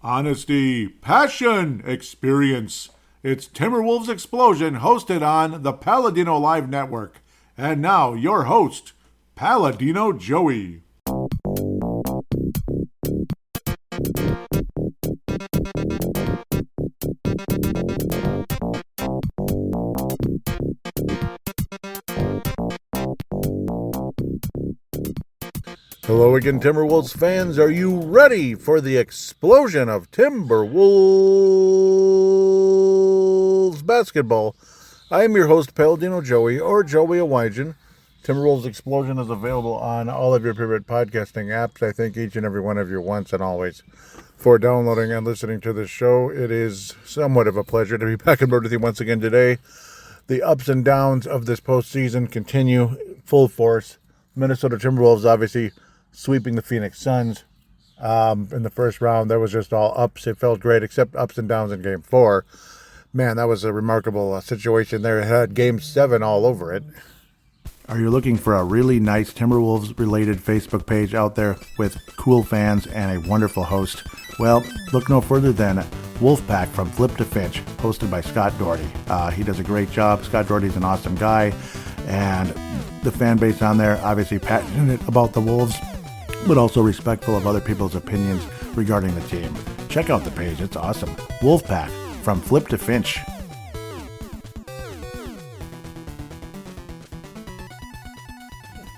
Honesty, passion, experience. It's Timberwolves Explosion, hosted on the Paladinolive network. And now, your host, Paladino Joey. Hello again, Timberwolves fans. Are you ready for the explosion of Timberwolves basketball? I am your host, Paladino Joey, or Joey Awajan. Timberwolves Explosion is available on all of your favorite podcasting apps. I thank each and every one of you once and always for downloading and listening to this show. It is somewhat of a pleasure to be back on board with you once again today. The ups and downs of this postseason continue full force. Minnesota Timberwolves obviously sweeping the Phoenix Suns in the first round. That was just all ups. It felt great, except ups and downs in Game 4. Man, that was a remarkable situation there. It had Game 7 all over it. Are you looking for a really nice Timberwolves-related Facebook page out there with cool fans and a wonderful host? Well, look no further than Wolfpack from Flip to Finch, hosted by Scott Doherty. He does a great job. Scott Doherty's an awesome guy, and the fan base on there obviously passionate about the Wolves, but also respectful of other people's opinions regarding the team. Check out the page. It's awesome. Wolfpack from Flip to Finch.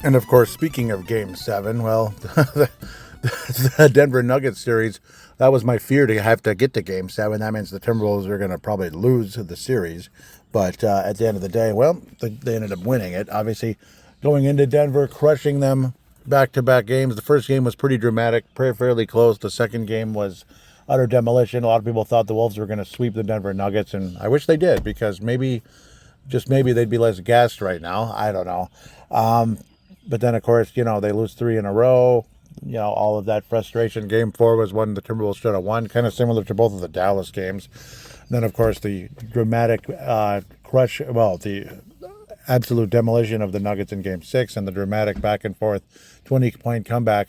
And of course, speaking of Game 7, well, the Denver Nuggets series, that was my fear to have to get to Game 7. That means the Timberwolves are going to probably lose the series. But at the end of the day, well, they ended up winning it. Obviously, going into Denver, crushing them back-to-back games. The first game was pretty dramatic, fairly close. The second game was utter demolition. A lot of people thought the Wolves were going to sweep the Denver Nuggets, and I wish they did, because maybe, just maybe, they'd be less gassed right now. I don't know. But then, of course, they lose 3 in a row. All of that frustration. Game 4 was one the Timberwolves should have won, kind of similar to both of the Dallas games. And then, of course, the dramatic the absolute demolition of the Nuggets in Game 6 and the dramatic back-and-forth 20-point comeback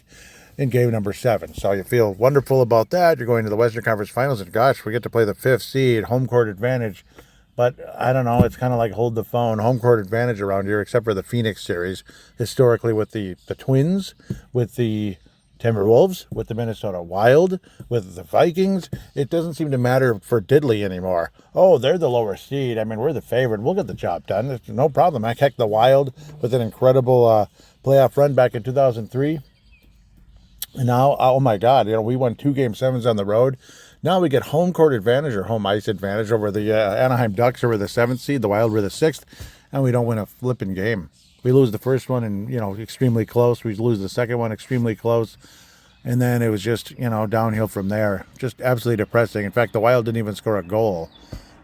in Game number 7. So you feel wonderful about that. You're going to the Western Conference Finals, and gosh, we get to play the 5th seed, home court advantage. But I don't know, it's kind of like hold the phone, home court advantage around here, except for the Phoenix series, historically with the Twins, with the Timberwolves, with the Minnesota Wild, with the Vikings. It doesn't seem to matter for diddly anymore. Oh, they're the lower seed. I mean, we're the favorite. We'll get the job done. It's no problem. I heck, the Wild with an incredible playoff run back in 2003. And now, oh my God, we won 2 Game 7s on the road. Now we get home court advantage or home ice advantage over the Anaheim Ducks, who were the 7th seed. The Wild were the 6th, and we don't win a flipping game. We lose the first one and, extremely close. We lose the second one extremely close. And then it was just, downhill from there. Just absolutely depressing. In fact, the Wild didn't even score a goal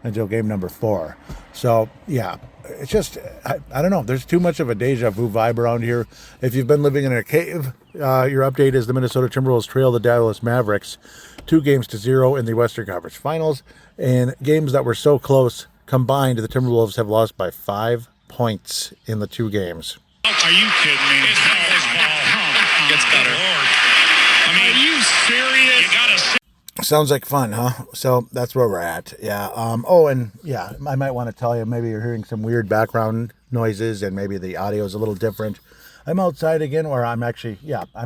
until game number 4. So, yeah, it's just, I don't know. There's too much of a deja vu vibe around here. If you've been living in a cave, your update is the Minnesota Timberwolves trail the Dallas Mavericks 2-0 in the Western Conference Finals. And games that were so close combined, the Timberwolves have lost by 5 points in the 2 games. Are you kidding me? It's gets better. I mean, are you serious? You gotta. Sounds like fun, huh? So that's where we're at. Yeah. I might want to tell you, maybe you're hearing some weird background noises and maybe the audio is a little different. I'm outside again, I'm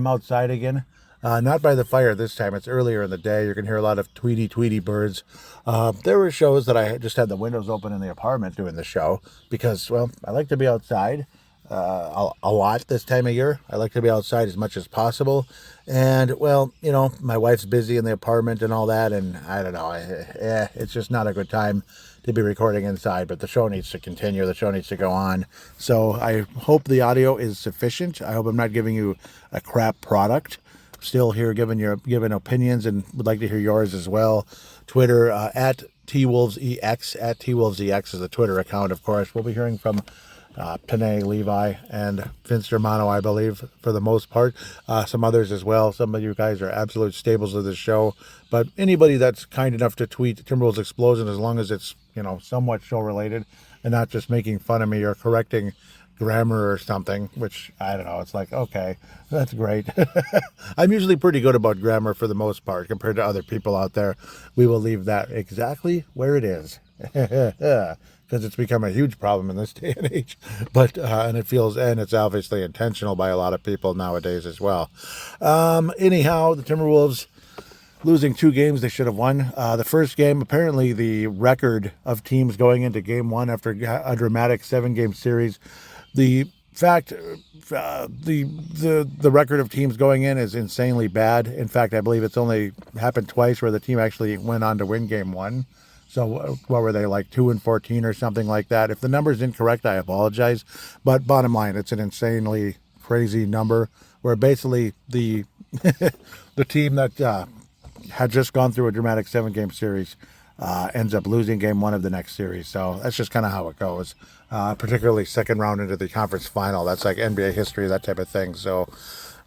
outside again. Not by the fire this time. It's earlier in the day. You can hear a lot of tweety birds. There were shows that I just had the windows open in the apartment doing the show because, well, I like to be outside a lot this time of year. I like to be outside as much as possible. And, well, my wife's busy in the apartment and all that, and I don't know. It's just not a good time to be recording inside, but the show needs to continue. The show needs to go on. So I hope the audio is sufficient. I hope I'm not giving you a crap product. Still here giving opinions and would like to hear yours as well. Twitter at TWolvesEX. At TWolvesEX is the Twitter account, of course. We'll be hearing from Panay, Levi, and Vince Germano, I believe, for the most part. Some others as well. Some of you guys are absolute staples of this show. But anybody that's kind enough to tweet Timberwolves Explosion, as long as it's somewhat show related and not just making fun of me or correcting grammar or something, which I don't know. It's like, okay, that's great. I'm usually pretty good about grammar for the most part compared to other people out there. We will leave that exactly where it is. Because it's become a huge problem in this day and age, but and it's obviously intentional by a lot of people nowadays as well. Anyhow, the Timberwolves losing 2 games they should have won. The first game, apparently the record of teams going into game 1 after a dramatic 7-game series. The fact, the record of teams going in is insanely bad. In fact, I believe it's only happened twice where the team actually went on to win game 1. So what were they, like 2-14 or something like that? If the number is incorrect, I apologize. But bottom line, it's an insanely crazy number where basically the the team that had just gone through a dramatic 7-game series ends up losing game 1 of the next series. So that's just kind of how it goes, particularly second round into the conference final. That's like NBA history, that type of thing. So,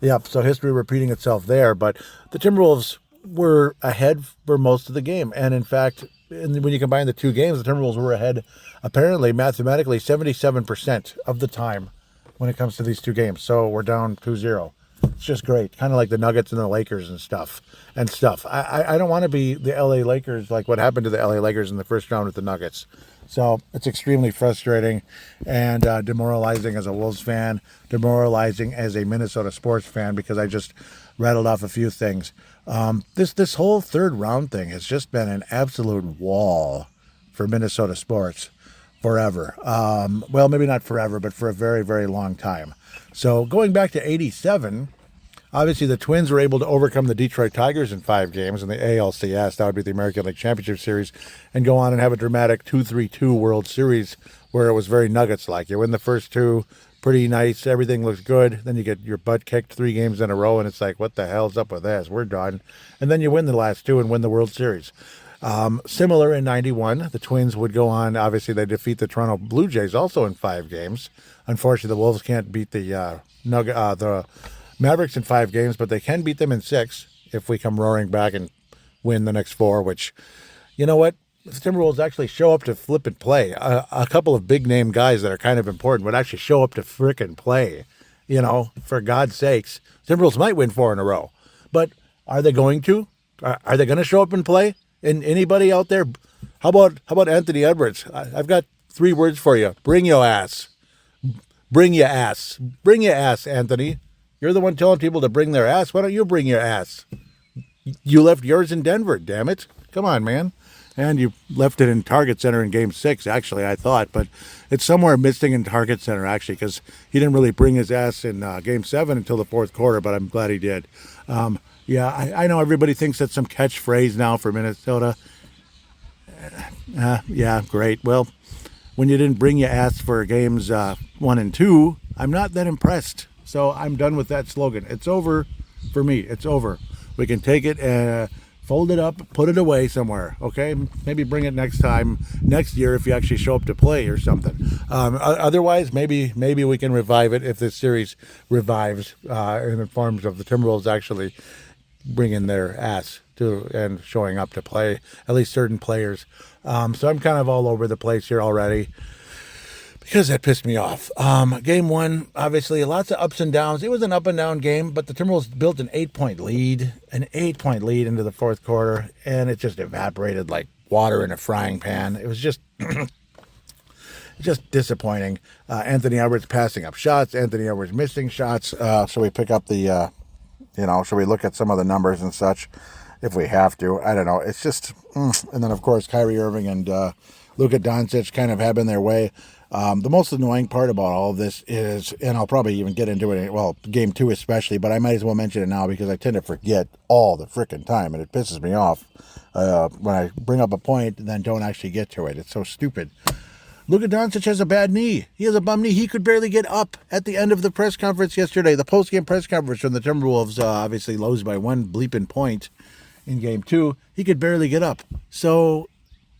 yep, so history repeating itself there. But the Timberwolves were ahead for most of the game. And in fact, when you combine the 2 games, the Timberwolves were ahead, apparently, mathematically, 77% of the time when it comes to these 2 games. So we're down 2-0. It's just great. Kind of like the Nuggets and the Lakers and stuff. I don't want to be the LA Lakers, like what happened to the LA Lakers in the first round with the Nuggets. So it's extremely frustrating and demoralizing as a Wolves fan, demoralizing as a Minnesota sports fan, because I just rattled off a few things. This whole third round thing has just been an absolute wall for Minnesota sports forever. Well, maybe not forever, but for a very, very long time. So going back to 87, obviously the Twins were able to overcome the Detroit Tigers in 5 games in the ALCS. That would be the American League Championship Series, and go on and have a dramatic 2-3-2 World Series where it was very Nuggets-like. You win the first 2, pretty nice, everything looks good. Then you get your butt kicked 3 games in a row, and it's like, what the hell's up with this? We're done. And then you win the last 2 and win the World Series. Similar in 91, the Twins would go on. Obviously, they defeat the Toronto Blue Jays also in 5 games. Unfortunately, the Wolves can't beat the Mavericks in 5 games, but they can beat them in 6 if we come roaring back and win the next 4, which, you know what? If the Timberwolves actually show up to flip and play, a couple of big-name guys that are kind of important would actually show up to frickin' play. You know, for God's sakes. Timberwolves might win 4 in a row. But are they going to? Are they going to show up and play? And anybody out there? How about Anthony Edwards? I've got 3 words for you. Bring your ass. Bring your ass. Bring your ass, Anthony. You're the one telling people to bring their ass. Why don't you bring your ass? You left yours in Denver, damn it. Come on, man. And you left it in Target Center in Game 6, actually, I thought. But it's somewhere missing in Target Center, actually, because he didn't really bring his ass in Game 7 until the 4th quarter, but I'm glad he did. Yeah, I know everybody thinks that's some catchphrase now for Minnesota. Yeah, great. Well, when you didn't bring your ass for games 1 and 2, I'm not that impressed. So I'm done with that slogan. It's over for me. It's over. We can take it and fold it up, put it away somewhere, okay? Maybe bring it next year if you actually show up to play or something. Otherwise, maybe we can revive it if this series revives in the forms of the Timberwolves actually bringing their ass to and showing up to play, at least certain players. So I'm kind of all over the place here already, because that pissed me off. Game 1, obviously, lots of ups and downs. It was an up and down game, but the Timberwolves built an 8-point lead into the 4th quarter, and it just evaporated like water in a frying pan. It was just disappointing. Anthony Edwards passing up shots, Anthony Edwards missing shots. Shall we pick up the, shall we look at some of the numbers and such if we have to? I don't know. It's just, and then, of course, Kyrie Irving and Luka Doncic kind of having their way. The most annoying part about all of this is, and I'll probably even get into it, well, game 2 especially, but I might as well mention it now because I tend to forget all the frickin' time, and it pisses me off when I bring up a point and then don't actually get to it. It's so stupid. Luka Doncic has a bad knee. He has a bum knee. He could barely get up at the end of the press conference yesterday, the post-game press conference from the Timberwolves, obviously lose by 1 bleeping point in game 2. He could barely get up. So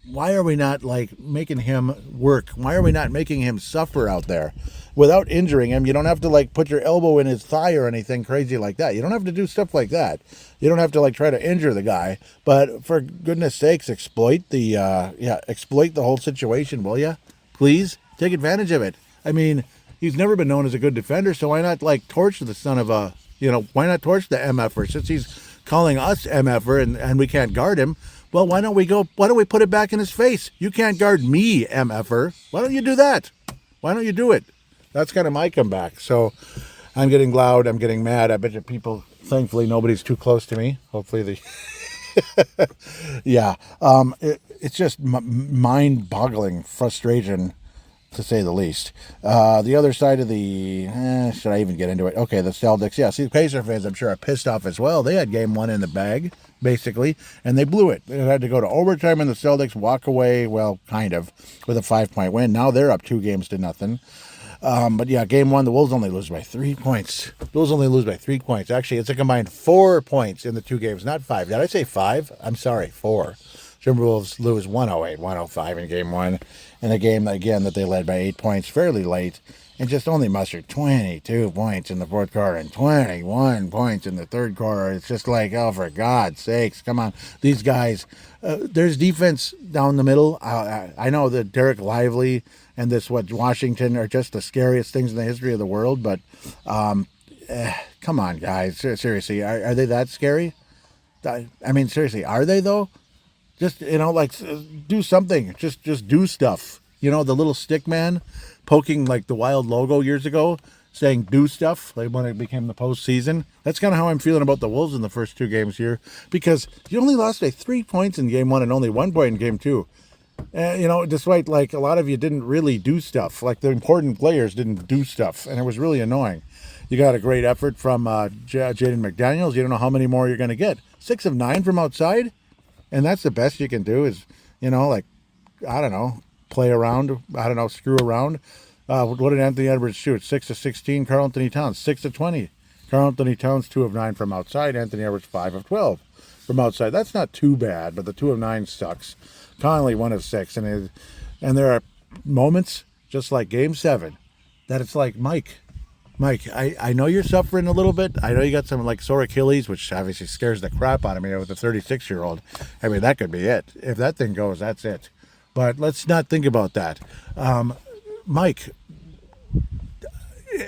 why are we not making him work? Why are we not making him suffer out there without injuring him? You don't have to put your elbow in his thigh or anything crazy like that. You don't have to do stuff like that. You don't have to try to injure the guy. But for goodness sakes, exploit the whole situation, will ya? Please take advantage of it. I mean, He's never been known as a good defender, so why not like torch the son of a, why not torch the MFer since he's calling us MFer and we can't guard him? Well, why don't we put it back in his face? You can't guard me, MFer. Why don't you do that? Why don't you do it? That's kind of my comeback. So I'm getting loud. I'm getting mad. I bet you people, thankfully, nobody's too close to me. Hopefully yeah. It's just mind-boggling frustration, to say the least. The other side of the... should I even get into it? Okay, the Celtics. Yeah, see, the Pacer fans, I'm sure, are pissed off as well. They had game 1 in the bag, basically, and they blew it. They had to go to overtime, and the Celtics walk away, well, kind of, with a 5-point win. Now they're up 2-0. But yeah, game 1, the Wolves only lose by 3 points. The Wolves only lose by 3 points. Actually, it's a combined 4 points in the 2 games, not 5. Did I say 5? I'm sorry, 4. Timberwolves lose 108-105 in game 1. In a game, again, that they led by 8 points fairly late and just only mustered 22 points in the fourth quarter and 21 points in the third quarter. It's just like, oh, for God's sakes, come on. These guys, there's defense down the middle. I know that Derek Lively and Washington are just the scariest things in the history of the world, but come on, guys. Seriously, are they that scary? I mean, seriously, are they, though? Just, do something. Just do stuff. The little stick man poking, like, the Wild logo years ago, saying do stuff, like when it became the postseason. That's kind of how I'm feeling about the Wolves in the first 2 games here, because you only lost by 3 points in game 1 and only 1 point in game 2. Despite, like, a lot of you didn't really do stuff. Like, the important players didn't do stuff, and it was really annoying. You got a great effort from Jaden McDaniels. You don't know how many more you're going to get. 6 of 9 from outside? And that's the best you can do is, play around. Screw around. What did Anthony Edwards shoot? 6 of 16. Karl Anthony Towns, 6 of 20. Karl Anthony Towns, 2 of 9 from outside. Anthony Edwards, 5 of 12 from outside. That's not too bad, but the 2 of 9 sucks. Conley, 1 of 6. And there are moments, just like Game 7, that it's like, Mike, I know you're suffering a little bit. I know you got some like sore Achilles, which obviously scares the crap out of me with a 36-year-old. I mean, that could be it. If that thing goes, that's it. But let's not think about that. Mike,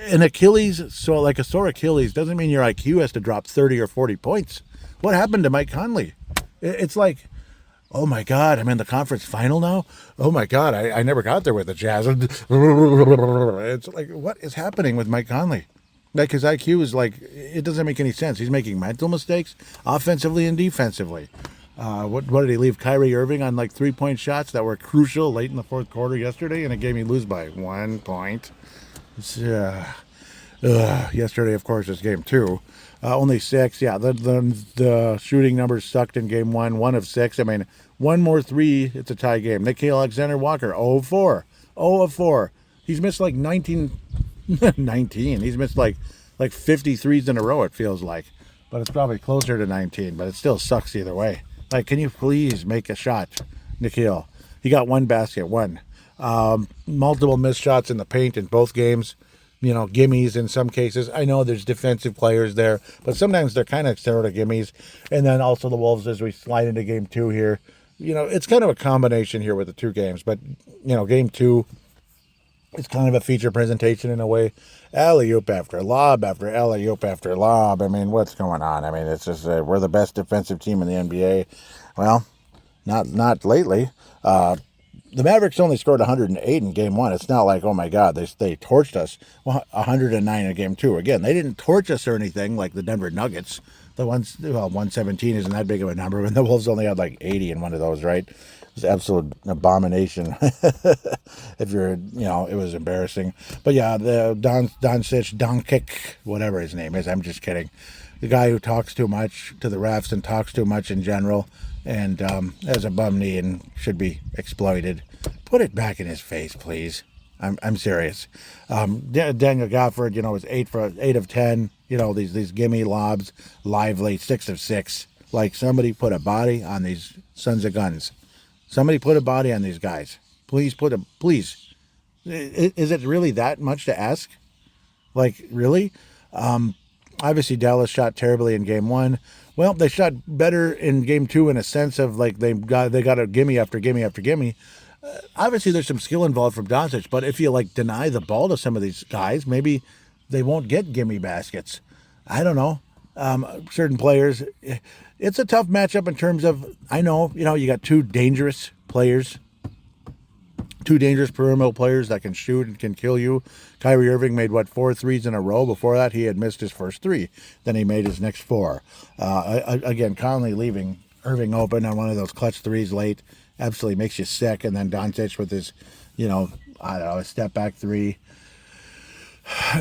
an Achilles, so like a sore Achilles, doesn't mean your IQ has to drop 30 or 40 points. What happened to Mike Conley? It's like, oh my God, I'm in the conference final now? Oh my God, I never got there with the Jazz. It's like, what is happening with Mike Conley? Like, his IQ is like, it doesn't make any sense. He's making mental mistakes, offensively and defensively. What did he leave Kyrie Irving on, like, 3-point shots that were crucial late in the fourth quarter yesterday, and it gave me lose by 1 point. Yesterday, of course, is game 2. Only 6. Yeah, the shooting numbers sucked in game 1. 1 of 6. I mean, 1 more 3, it's a tie game. Nickeil Alexander-Walker, 0 of 4. 0 of 4. He's missed like 19. He's missed like 53s in a row, it feels like. But it's probably closer to 19, but it still sucks either way. Like, can you please make a shot, Nickeil? He got 1 basket, 1. Multiple missed shots in the paint in both games. Gimmies in some cases. I know there's defensive players there, but sometimes they're kind of sort of gimmies. And then also the Wolves, as we slide into game 2 here, it's kind of a combination here with the 2 games. But, game 2, it's kind of a feature presentation in a way. Alley-oop after lob after alley-oop after lob. I mean, what's going on? I mean, it's just we're the best defensive team in the NBA. Well, not lately. The Mavericks only scored 108 in game 1. It's not like, oh my God, they torched us. Well, 109 in game 2. Again, they didn't torch us or anything like the Denver Nuggets. 117 isn't that big of a number, and the Wolves only had like 80 in one of those, right? It was an absolute abomination. If you're, it was embarrassing. But yeah, the Doncic, whatever his name is, I'm just kidding. The guy who talks too much to the refs and talks too much in general, and has a bum knee and should be exploited. Put it back in his face, please. I'm serious. Daniel Gafford, was 8 of 10. These gimme lobs, Lively, 6 of 6. Like, somebody put a body on these sons of guns. Somebody put a body on these guys. Please. Is it really that much to ask? Like, really? Obviously, Dallas shot terribly in game 1. Well, they shot better in game 2 in a sense of, like, they got a gimme after gimme after gimme. Obviously, there's some skill involved from Doncic, but if you like deny the ball to some of these guys, maybe they won't get gimme baskets. I don't know. Certain players, it's a tough matchup in terms of, I know, you got two dangerous players, two dangerous perimeter players that can shoot and can kill you. Kyrie Irving made, 4 threes in a row? Before that, he had missed his first 3. Then he made his next 4. Again, Conley leaving Irving open on one of those clutch threes late absolutely makes you sick. And then Doncic with his, I don't know, a step back 3.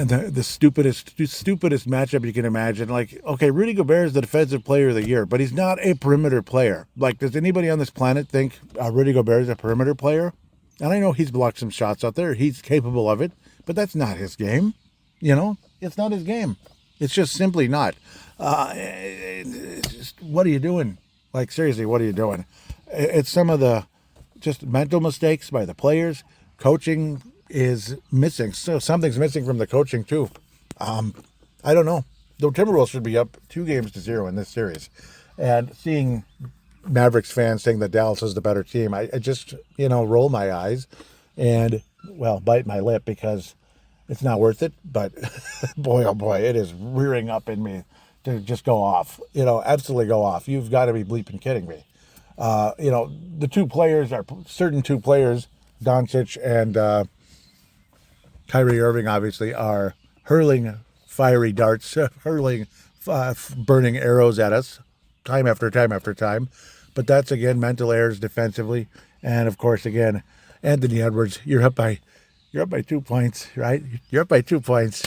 The stupidest matchup you can imagine. Like, okay, Rudy Gobert is the defensive player of the year, but he's not a perimeter player. Like, does anybody on this planet think Rudy Gobert is a perimeter player? And I know he's blocked some shots out there. He's capable of it, but that's not his game. It's not his game. It's just simply not. What are you doing? Like, seriously, what are you doing? It's some of the just mental mistakes by the players. Coaching is missing. So something's missing from the coaching too. I don't know. The Timberwolves should be up 2-0 in this series. And seeing Mavericks fans saying that Dallas is the better team, I just, roll my eyes and, bite my lip because it's not worth it. But boy, oh boy, it is rearing up in me to just go off, absolutely go off. You've got to be bleeping kidding me. The certain two players, Doncic and Kyrie Irving, obviously, are hurling fiery darts, hurling burning arrows at us time after time after time. But that's, again, mental errors defensively. And, of course, again, Anthony Edwards, you're up by 2 points, right? You're up by 2 points.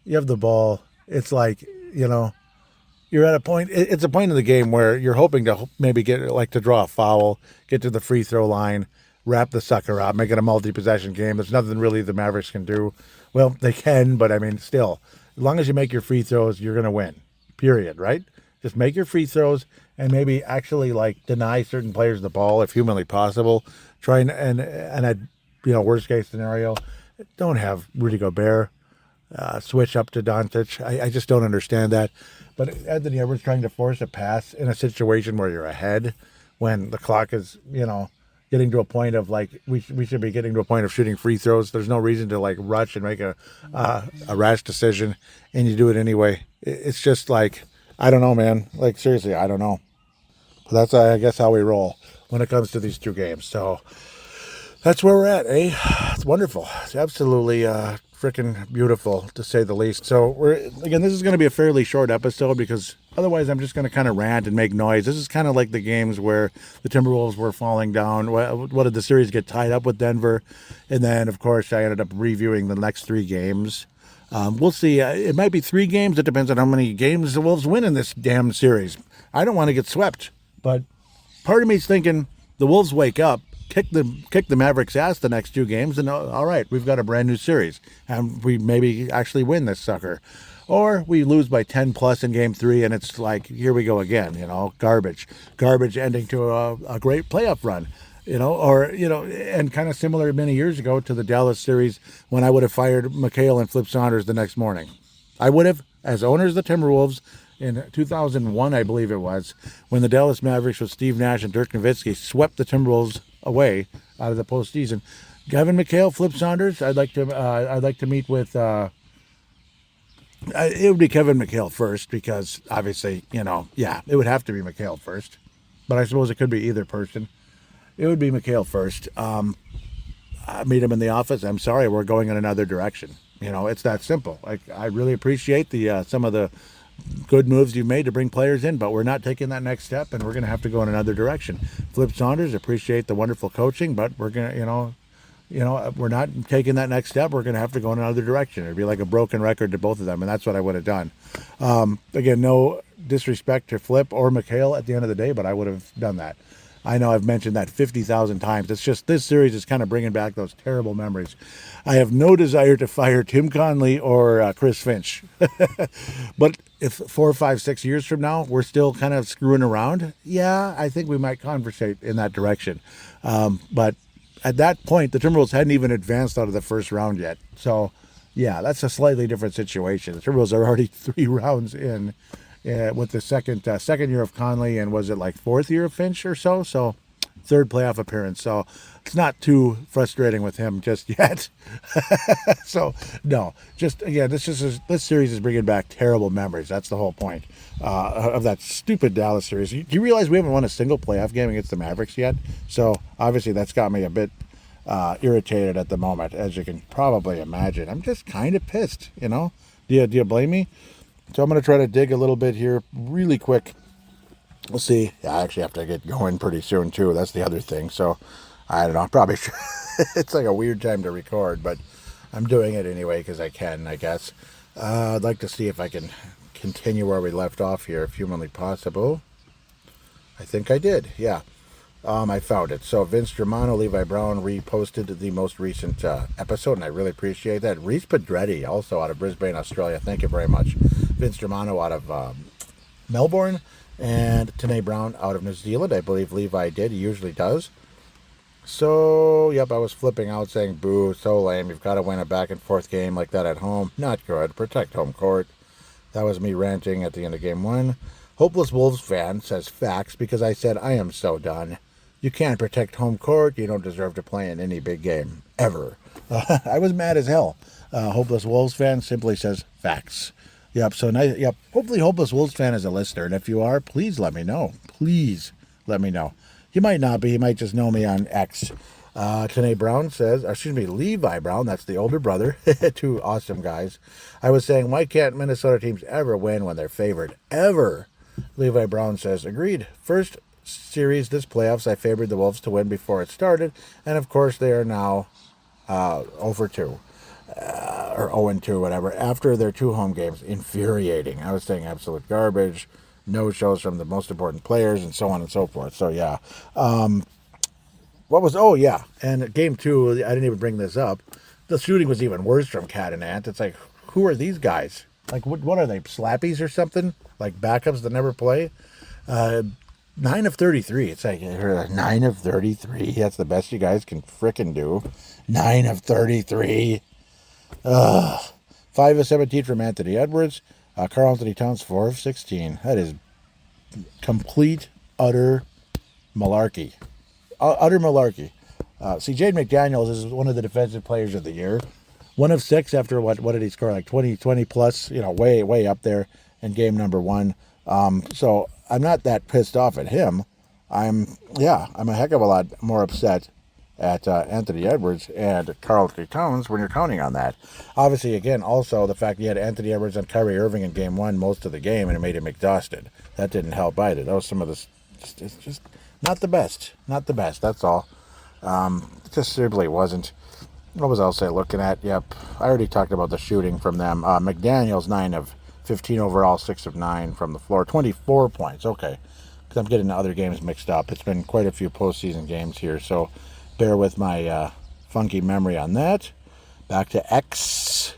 You have the ball. It's like, you're at a point. It's a point in the game where you're hoping to maybe to draw a foul, get to the free throw line, wrap the sucker up, make it a multi-possession game. There's nothing really the Mavericks can do. Well, they can, but I mean, still, as long as you make your free throws, you're going to win, period, right? Just make your free throws and maybe actually deny certain players the ball if humanly possible. Try and worst case scenario, don't have Rudy Gobert switch up to Doncic. I just don't understand that. But Anthony Edwards trying to force a pass in a situation where you're ahead when the clock is, getting to a point of we should be getting to a point of shooting free throws. There's no reason to rush and make a rash decision, and you do it anyway. It's just I don't know, man. Seriously, I don't know. But that's, I guess, how we roll when it comes to these 2 games. So that's where we're at, eh? It's wonderful. It's absolutely freaking beautiful, to say the least. So this is going to be a fairly short episode because otherwise I'm just going to kind of rant and make noise. This is kind of like the games where the Timberwolves were falling down. What did the series get tied up with Denver? And then, of course, I ended up reviewing the next 3 games. We'll see. It might be 3 games. It depends on how many games the Wolves win in this damn series. I don't want to get swept, but part of me is thinking the Wolves wake up, kick the Mavericks' ass the next 2 games, and all right, we've got a brand new series, and we maybe actually win this sucker. Or we lose by 10 plus in game 3, and it's here we go again, garbage ending to a great playoff run. And kind of similar many years ago to the Dallas series when I would have fired McHale and Flip Saunders the next morning. I would have, as owners of the Timberwolves in 2001, I believe it was, when the Dallas Mavericks with Steve Nash and Dirk Nowitzki swept the Timberwolves away out of the postseason. Kevin McHale, Flip Saunders, I'd like to meet with. It would be Kevin McHale first because obviously, it would have to be McHale first. But I suppose it could be either person. It would be McHale first. I meet him in the office. I'm sorry, we're going in another direction. It's that simple. I really appreciate some of the good moves you've made to bring players in, but we're not taking that next step, and we're going to have to go in another direction. Flip Saunders, appreciate the wonderful coaching, but we're going to, we're not taking that next step. We're going to have to go in another direction. It'd be like a broken record to both of them, and that's what I would have done. Again, no disrespect to Flip or McHale at the end of the day, but I would have done that. I know I've mentioned that 50,000 times. It's just this series is kind of bringing back those terrible memories. I have no desire to fire Tim Conley or Chris Finch. But if 4, 5, 6 years from now, we're still kind of screwing around, yeah, I think we might conversate in that direction. But at that point, the Timberwolves hadn't even advanced out of the first round yet. So, yeah, that's a slightly different situation. The Timberwolves are already 3 rounds in. With the second year of Conley, and was it 4th year of Finch or so? So, third playoff appearance. So it's not too frustrating with him just yet. So no, just again, this series is bringing back terrible memories. That's the whole point of that stupid Dallas series. Do you realize we haven't won a single playoff game against the Mavericks yet? So obviously that's got me a bit irritated at the moment, as you can probably imagine. I'm just kind of pissed, you know. Do you blame me? So I'm going to try to dig a little bit here really quick. We'll see. Yeah, I actually have to get going pretty soon, too. That's the other thing. So, I don't know. Probably should. It's like a weird time to record, but I'm doing it anyway because I can, I guess. I'd like to see if I can continue where we left off here, if humanly possible. I think I did, yeah. I found it. So Vince Germano, Levi Brown reposted the most recent episode, and I really appreciate that. Reese Pedretti, also out of Brisbane, Australia. Thank you very much. Vince Germano out of Melbourne, and Tanae Brown out of New Zealand. I believe Levi did. He usually does. So, yep, I was flipping out saying, boo, so lame. You've got to win a back-and-forth game like that at home. Not good. Protect home court. That was me ranting at the end of game one. Hopeless Wolves fan says facts because I said I am so done. You can't protect home court. You don't deserve to play in any big game, ever. I was mad as hell. Hopeless Wolves fan simply says facts. Yep, so nice. Yep, hopefully Hopeless Wolves fan is a listener. And if you are, please let me know. Please let me know. He might not be. He might just know me on X. Tanae Brown says, Levi Brown, that's the older brother. Two awesome guys. I was saying, why can't Minnesota teams ever win when they're favored? Ever. Levi Brown says, agreed. First series this playoffs, I favored the Wolves to win before it started, and of course they are now 0-2 or 0-2, whatever, after their 2 home games. Infuriating. I was saying absolute garbage, no shows from the most important players, and so on and so forth. So yeah, and game 2, I didn't even bring this up. The shooting was even worse from Cat and Ant. It's like, who are these guys? Like, what are they, slappies or something? Like backups that never play? 9 of 33. It's like 9 of 33. That's the best you guys can frickin' do. 9 of 33. 5 of 17 from Anthony Edwards. Karl Anthony Towns 4 of 16. That is complete, utter malarkey. Utter malarkey. Jade McDaniels is one of the defensive players of the year. 1 of 6 after what did he score? Like 20 plus, way up there in game number 1. So I'm not that pissed off at him. I'm a heck of a lot more upset at Anthony Edwards and Karl Anthony Towns when you're counting on that. Obviously, again, also the fact you had Anthony Edwards and Kyrie Irving in game 1 most of the game, and it made him exhausted. That didn't help either. That was some of this. It's just not the best. Not the best. That's all. It just simply wasn't. What was I also looking at? Yep, I already talked about the shooting from them. McDaniels 9 of 15 overall, 6 of 9 from the floor, 24 points. Okay, because I'm getting the other games mixed up. It's been quite a few postseason games here, so bear with my funky memory on that. Back to X,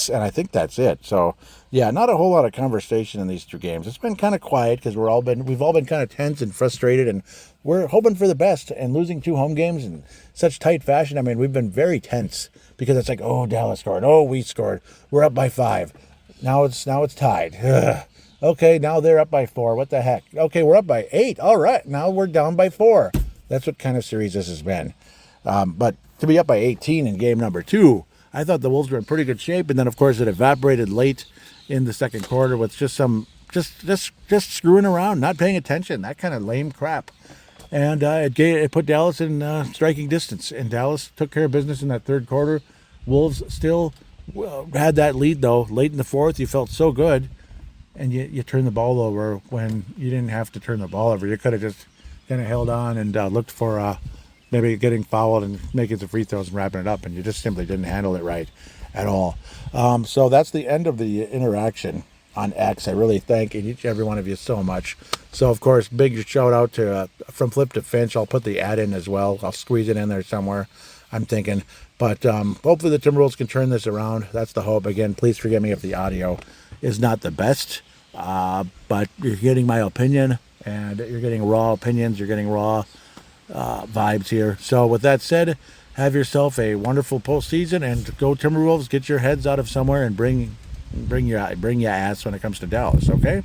and I think that's it. So, yeah, not a whole lot of conversation in these 2 games. It's been kind of quiet because we've all been kind of tense and frustrated, and we're hoping for the best. And losing 2 home games in such tight fashion, I mean, we've been very tense because it's like, oh, Dallas scored, oh, we scored, we're up by 5. Now it's tied. Ugh. Okay, now they're up by 4. What the heck? Okay, we're up by 8. All right, now we're down by 4. That's what kind of series this has been. But to be up by 18 in game number 2, I thought the Wolves were in pretty good shape, and then of course it evaporated late in the second quarter with just screwing around, not paying attention, that kind of lame crap. And it put Dallas in striking distance, and Dallas took care of business in that third quarter. Wolves still had that lead, though. Late in the fourth, you felt so good, and you turned the ball over when you didn't have to turn the ball over. You could have just kind of held on and looked for maybe getting fouled and making some free throws and wrapping it up, and you just simply didn't handle it right at all. So that's the end of the interaction on X. I really thank each and every one of you so much. So, of course, big shout out to From Flip to Finch. I'll put the ad in as well. I'll squeeze it in there somewhere, I'm thinking. But hopefully the Timberwolves can turn this around. That's the hope. Again, please forgive me if the audio is not the best. But you're getting my opinion, and you're getting raw opinions. You're getting raw vibes here. So with that said, have yourself a wonderful postseason, and go Timberwolves. Get your heads out of somewhere and bring your ass when it comes to Dallas, okay?